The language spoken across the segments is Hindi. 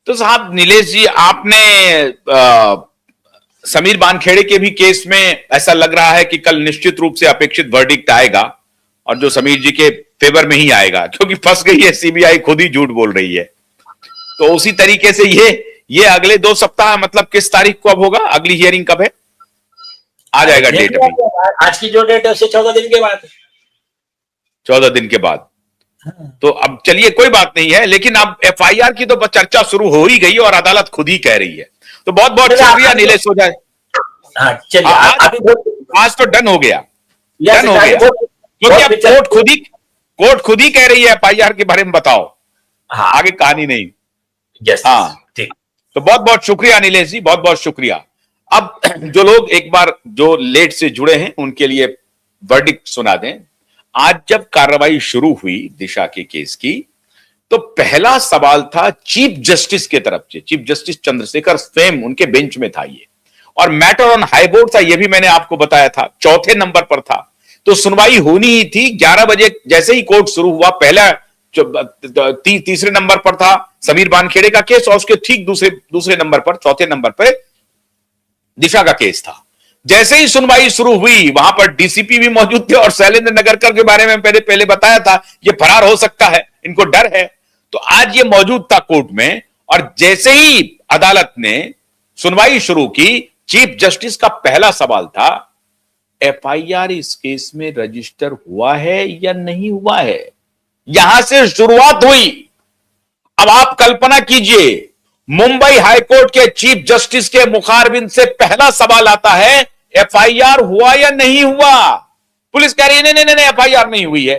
तो साहब नीलेष जी, आपने समीर वानखेड़े के भी केस में ऐसा लग रहा है कि कल निश्चित रूप से अपेक्षित वर्डिक्ट आएगा और जो समीर जी के फेवर में ही आएगा, क्योंकि फंस गई है सीबीआई, खुद ही झूठ बोल रही है। तो उसी तरीके से ये अगले 2 सप्ताह, मतलब किस तारीख को अब होगा, अगली हियरिंग कब है? आ जाएगा डेट अभी। आज की जो डेट है उससे 14 दिन के बाद। 14 दिन के बाद। तो अब चलिए कोई बात नहीं है, लेकिन अब एफआईआर की तो चर्चा शुरू हो ही गई और अदालत खुद ही कह रही है। तो बहुत बहुत शुक्रिया नीलेष ओझा। चलिए आज तो डन हो गया, डन हो गया, क्योंकि अब कोर्ट खुद ही कह रही है एफआईआर के बारे में। बताओ, आगे कहानी नहीं। हाँ, तो बहुत बहुत शुक्रिया नीलेष जी, बहुत बहुत शुक्रिया। अब जो लोग एक बार जो लेट से जुड़े हैं उनके लिए वर्डिक्ट सुना दें। आज जब कार्रवाई शुरू हुई दिशा के केस की, तो पहला सवाल था चीफ जस्टिस के तरफ से। चीफ जस्टिस चंद्रशेखर स्वयं उनके बेंच में था ये, और मैटर ऑन हाई बोर्ड था, ये भी मैंने आपको बताया था, चौथे नंबर पर था। तो सुनवाई होनी ही थी 11 बजे। जैसे ही कोर्ट शुरू हुआ, पहला तीसरे नंबर पर था समीर वानखेड़े का केस, और उसके ठीक दूसरे नंबर पर, चौथे नंबर पर दिशा का केस था। जैसे ही सुनवाई शुरू हुई, वहां पर डीसीपी भी मौजूद थे, और शैलेंद्र नगरकर के बारे में पहले बताया था, ये फरार हो सकता है, इनको डर है। तो आज ये मौजूद था कोर्ट में, और जैसे ही अदालत ने सुनवाई शुरू की, चीफ जस्टिस का पहला सवाल था, एफआईआर इस केस में रजिस्टर हुआ है या नहीं हुआ है। यहां से शुरुआत हुई। अब आप कल्पना कीजिए, मुंबई हाईकोर्ट के चीफ जस्टिस के मुखारबिन से पहला सवाल आता है, एफआईआर हुआ या नहीं हुआ। पुलिस कह रही है नहीं नहीं नहीं, एफआईआर नहीं हुई है।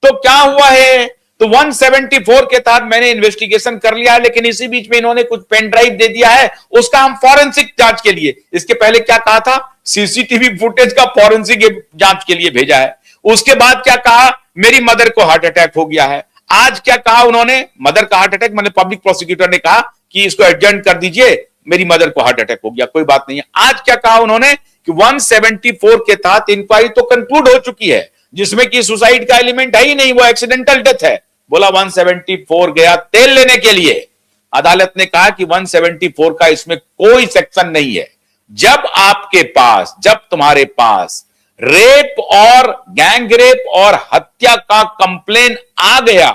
तो क्या हुआ है? तो 174 के तहत मैंने इन्वेस्टिगेशन कर लिया है, लेकिन इसी बीच में इन्होंने कुछ पेन ड्राइव दे दिया है, उसका हम फॉरेंसिक जांच के लिए, इसके पहले क्या कहा था, सीसीटीवी फुटेज का फॉरेंसिक जांच के लिए भेजा है। उसके बाद क्या कहा, मेरी मदर को हार्ट अटैक हो गया है। आज क्या कहा उन्होंने, मदर का हार्ट अटैक, मतलब पब्लिक प्रोसिक्यूटर ने कहा कि इसको एडजर्न कर दीजिए, मेरी मदर को हार्ट अटैक हो गया, कोई बात नहीं है। आज क्या कहा उन्होंने कि 174 के तहत इंक्वायरी तो कंक्लूड हो चुकी है, जिसमें कि सुसाइड का एलिमेंट है ही नहीं, वो एक्सीडेंटल डेथ है। बोला 174 गया तेल लेने के लिए। अदालत ने कहा कि 174 का इसमें कोई सेक्शन नहीं है। जब तुम्हारे पास रेप और गैंग रेप और हत्या का कंप्लेन आ गया,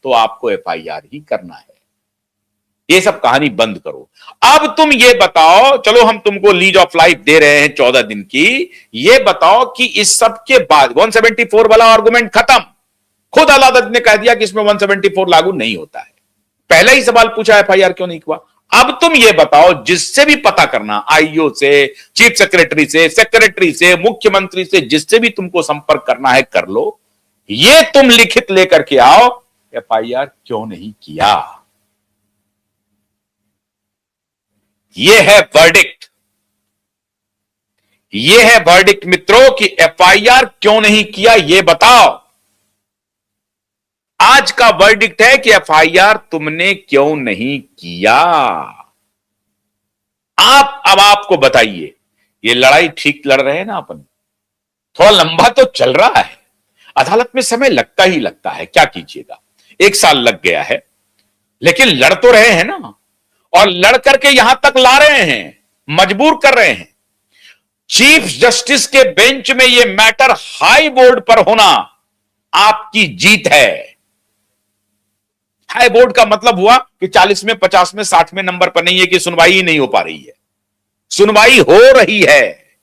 तो आपको एफआईआर ही करना है। ये सब कहानी बंद करो। अब तुम ये बताओ, चलो हम तुमको लीज ऑफ लाइफ दे रहे हैं 14 दिन की, ये बताओ कि इस सब के बाद 174 वाला आर्गुमेंट खत्म। खुद अदालत ने कह दिया कि इसमें 174 लागू नहीं होता है। पहला ही सवाल पूछा, एफआईआर क्यों नहीं हुआ। अब तुम ये बताओ, जिससे भी पता करना, आईओ से, चीफ सेक्रेटरी से, सेक्रेटरी से, मुख्यमंत्री से, जिससे भी तुमको संपर्क करना है कर लो, ये तुम लिखित लेकर के आओ, एफआईआर क्यों नहीं किया। ये है वर्डिक्ट, ये है वर्डिक्ट मित्रों, कि एफआईआर क्यों नहीं किया, ये बताओ। आज का वर्डिक्ट है कि एफआईआर तुमने क्यों नहीं किया। अब आपको बताइए, ये लड़ाई ठीक लड़ रहे हैं ना अपन, थोड़ा लंबा तो चल रहा है, अदालत में समय लगता ही लगता है, क्या कीजिएगा, 1 साल लग गया है, लेकिन लड़ तो रहे हैं ना, और लड़ करके यहां तक ला रहे हैं, मजबूर कर रहे हैं। चीफ जस्टिस के बेंच में यह मैटर हाई बोर्ड पर होना आपकी जीत है। हाई बोर्ड का मतलब हुआ कि 40 में, 50 में, 60 में नंबर पर नहीं है कि सुनवाई ही नहीं हो पा रही है। सुनवाई हो रही है,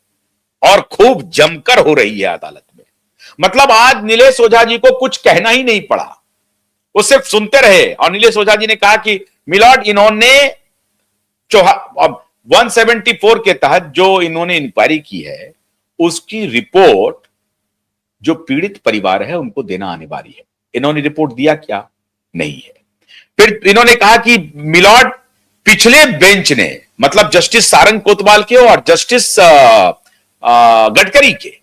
और खूब जमकर हो रही है अदालत में। मतलब आज नीलेष ओझा जी को कुछ कहना ही नहीं पड़ा, वो सिर्फ सुनते रहे। और नीलेष ओझा जी ने कहा कि मिलॉर्ड, इन्होंने 174 के तहत जो इन्होंने इंक्वायरी की है, उसकी रिपोर्ट जो पीड़ित परिवार है उनको देना अनिवार्य है। इन्होंने रिपोर्ट दिया क्या? नहीं है। फिर इन्होंने कहा कि मिलॉर्ड, पिछले बेंच ने, मतलब जस्टिस सारंग कोतवाल के और जस्टिस गडकरी के,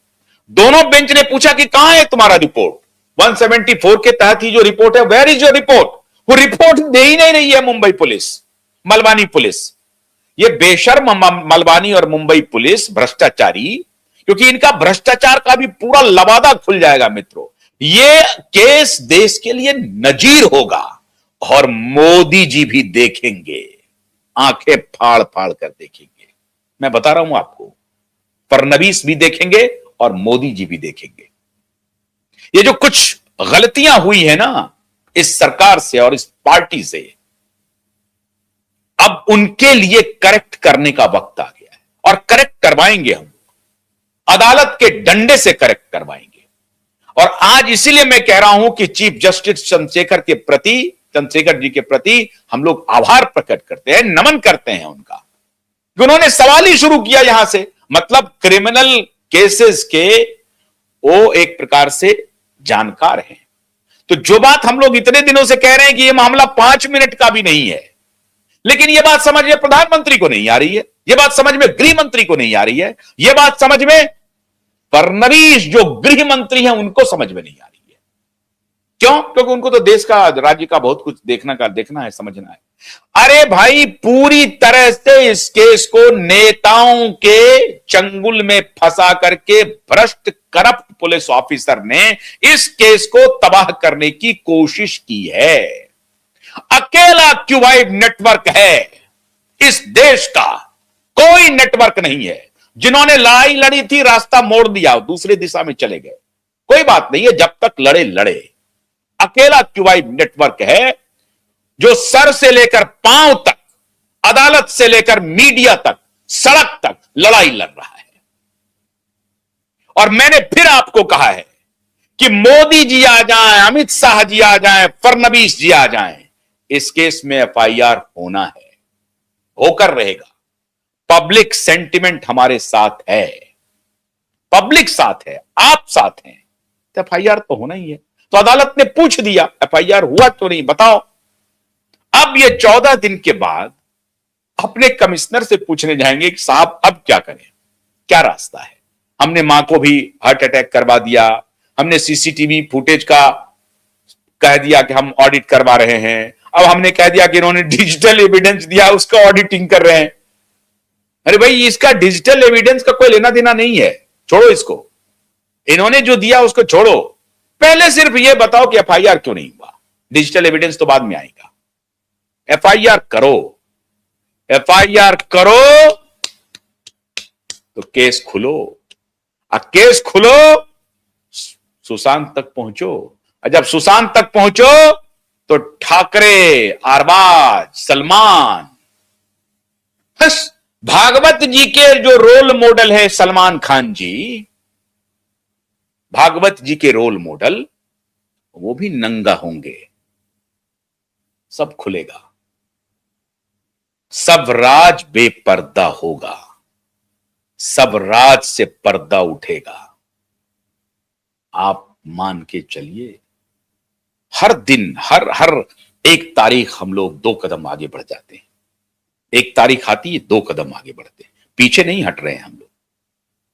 दोनों बेंच ने पूछा कि कहां है तुम्हारा रिपोर्ट। 174 के तहत ही जो रिपोर्ट है, वेयर इज योर रिपोर्ट। वो रिपोर्ट दे ही नहीं रही है मुंबई पुलिस, मलबानी पुलिस। ये बेशर्म मलबानी और मुंबई पुलिस भ्रष्टाचारी, क्योंकि इनका भ्रष्टाचार का भी पूरा लबादा खुल जाएगा मित्रों। ये केस देश के लिए नजीर होगा, और मोदी जी भी देखेंगे, आंखें फाड़ फाड़ कर देखेंगे। मैं बता रहा हूं आपको, फडणवीस भी देखेंगे और मोदी जी भी देखेंगे। ये जो कुछ गलतियां हुई है ना इस सरकार से और इस पार्टी से, अब उनके लिए करेक्ट करने का वक्त आ गया है और करेक्ट करवाएंगे हम, अदालत के डंडे से करेक्ट करवाएंगे। और आज इसीलिए मैं कह रहा हूं कि चीफ जस्टिस चंद्रशेखर जी के प्रति हम लोग आभार प्रकट करते हैं, नमन करते हैं उनका, कि उन्होंने सवाल ही शुरू किया यहां से। मतलब क्रिमिनल केसेस के वो एक प्रकार से जानकार हैं। तो जो बात हम लोग इतने दिनों से कह रहे हैं कि यह मामला 5 मिनट का भी नहीं है, लेकिन यह बात समझ में प्रधानमंत्री को नहीं आ रही है, यह बात समझ में गृह मंत्री को नहीं आ रही है, यह बात समझ में फडणवीस जो गृह मंत्री हैं उनको समझ में नहीं आ रही है। क्यों? क्योंकि उनको तो देश का, राज्य का बहुत कुछ देखना है, समझना है। अरे भाई, पूरी तरह से इस केस को नेताओं के चंगुल में फंसा करके भ्रष्ट करप्ट पुलिस ऑफिसर ने इस केस को तबाह करने की कोशिश की है। अकेला क्यूबाइड नेटवर्क है इस देश का, कोई नेटवर्क नहीं है। जिन्होंने लड़ाई लड़ी थी रास्ता मोड़ दिया, दूसरी दिशा में चले गए, कोई बात नहीं है, जब तक लड़े। अकेला क्यूबाइड नेटवर्क है जो सर से लेकर पांव तक, अदालत से लेकर मीडिया तक, सड़क तक लड़ाई लड़ रहा है। और मैंने फिर आपको कहा है कि मोदी जी आ जाएं, अमित शाह जी आ जाएं, फडणवीस जी आ जाएं, इस केस में एफआईआर होना है, होकर रहेगा। पब्लिक सेंटिमेंट हमारे साथ है, पब्लिक साथ है, आप साथ हैं, तो एफआईआर तो होना ही है। तो अदालत ने पूछ दिया, एफआईआर हुआ तो नहीं, बताओ। अब ये 14 दिन के बाद अपने कमिश्नर से पूछने जाएंगे कि साहब अब क्या करें, क्या रास्ता है। हमने मां को भी हार्ट अटैक करवा दिया, हमने सीसीटीवी फुटेज का कह दिया कि हम ऑडिट करवा रहे हैं, अब हमने कह दिया कि इन्होंने डिजिटल एविडेंस दिया उसका ऑडिटिंग कर रहे हैं। अरे भाई, इसका डिजिटल एविडेंस का कोई लेना देना नहीं है, छोड़ो इसको। इन्होंने जो दिया उसको छोड़ो, पहले सिर्फ ये बताओ कि एफआईआर क्यों नहीं हुआ। डिजिटल एविडेंस तो बाद में आएगा। एफआईआर करो, एफआईआर करो तो केस खुलो, केस खुलो, सुशांत तक पहुंचो। और जब सुशांत तक पहुंचो तो ठाकरे, अरबाज, सलमान, बस भागवत जी के जो रोल मॉडल है सलमान खान जी, भागवत जी के रोल मॉडल, वो भी नंगा होंगे। सब खुलेगा, सब राज बेपर्दा होगा, सब राज से पर्दा उठेगा। आप मान के चलिए, हर दिन, हर एक तारीख हम लोग 2 कदम आगे बढ़ जाते हैं। एक तारीख आती है, 2 कदम आगे बढ़ते हैं, पीछे नहीं हट रहे हैं हम लोग।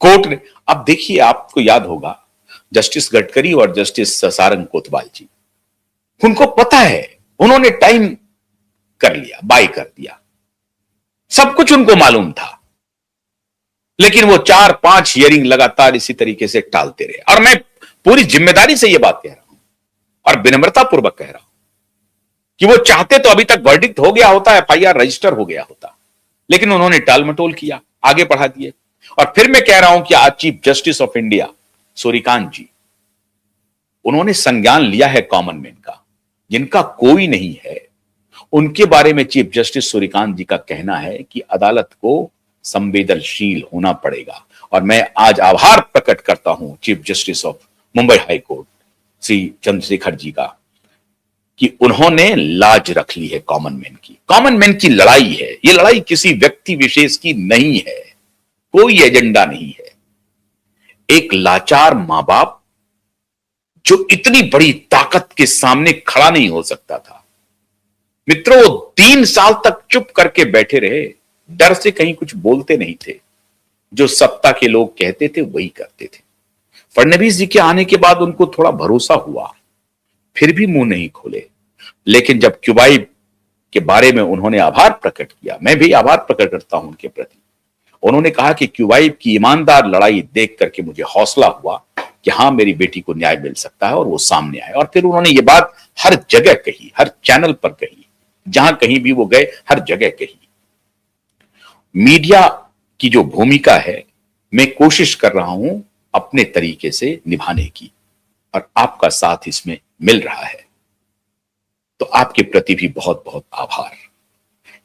कोर्ट ने, अब देखिए, आपको याद होगा जस्टिस गडकरी और जस्टिस सारंग कोतवाल जी, उनको पता है, उन्होंने टाइम कर लिया, बाय कर दिया, सब कुछ उनको मालूम था, लेकिन वो 4-5 हियरिंग लगातार इसी तरीके से टालते रहे। और मैं पूरी जिम्मेदारी से यह बात कह रहा हूं और विनम्रता पूर्वक कह रहा हूं कि वो चाहते तो अभी तक वर्डिक्ट हो गया होता, एफआईआर रजिस्टर हो गया होता, लेकिन उन्होंने टाल मटोल किया, आगे बढ़ा दिए। और फिर मैं कह रहा हूं कि आज chief justice of India Surya Kant ji, उन्होंने संज्ञान लिया है कॉमन मैन का, जिनका कोई नहीं है, उनके बारे में चीफ जस्टिस सूर्यकांत जी का कहना है कि अदालत को संवेदनशील होना पड़ेगा। और मैं आज आभार प्रकट करता हूं chief justice of Mumbai high court Shri Chandrashekhar ji का, कि उन्होंने लाज रख ली है कॉमन मैन की। कॉमन मैन की लड़ाई है, यह लड़ाई किसी व्यक्ति विशेष की नहीं है, कोई एजेंडा नहीं है। एक लाचार मां बाप जो इतनी बड़ी ताकत के सामने खड़ा नहीं हो सकता था, मित्रों, वो 3 साल तक चुप करके बैठे रहे, डर से कहीं कुछ बोलते नहीं थे, जो सत्ता के लोग कहते थे वही करते थे। फडणवीस जी के आने के बाद उनको थोड़ा भरोसा हुआ, फिर भी मुंह नहीं खोले। लेकिन जब क्यूबाइड के बारे में उन्होंने आभार प्रकट किया, मैं भी आभार प्रकट करता हूं उनके प्रति, उन्होंने कहा कि क्यूबाइड की ईमानदार लड़ाई देख करके मुझे हौसला हुआ कि हाँ मेरी बेटी को न्याय मिल सकता है और वो सामने आए। और फिर उन्होंने ये बात हर जगह कही, हर चैनल पर कही, जहां कहीं भी वो गए हर जगह कही। मीडिया की जो भूमिका है मैं कोशिश कर रहा हूं अपने तरीके से निभाने की, और आपका साथ इसमें मिल रहा है, तो आपके प्रति भी बहुत बहुत आभार।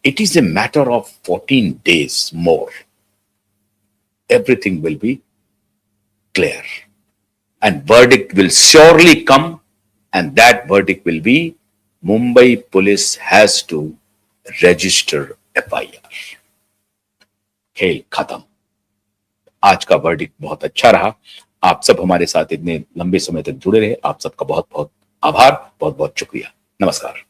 It is a matter of 14 days more. Everything will be clear. And verdict will surely come, and that verdict will be Mumbai police has to register FIR. खेल खत्म। आज का वर्डिक्ट बहुत अच्छा रहा। आप सब हमारे साथ इतने लंबे समय तक जुड़े रहे, आप सबका बहुत बहुत आभार, बहुत बहुत शुक्रिया। नमस्कार।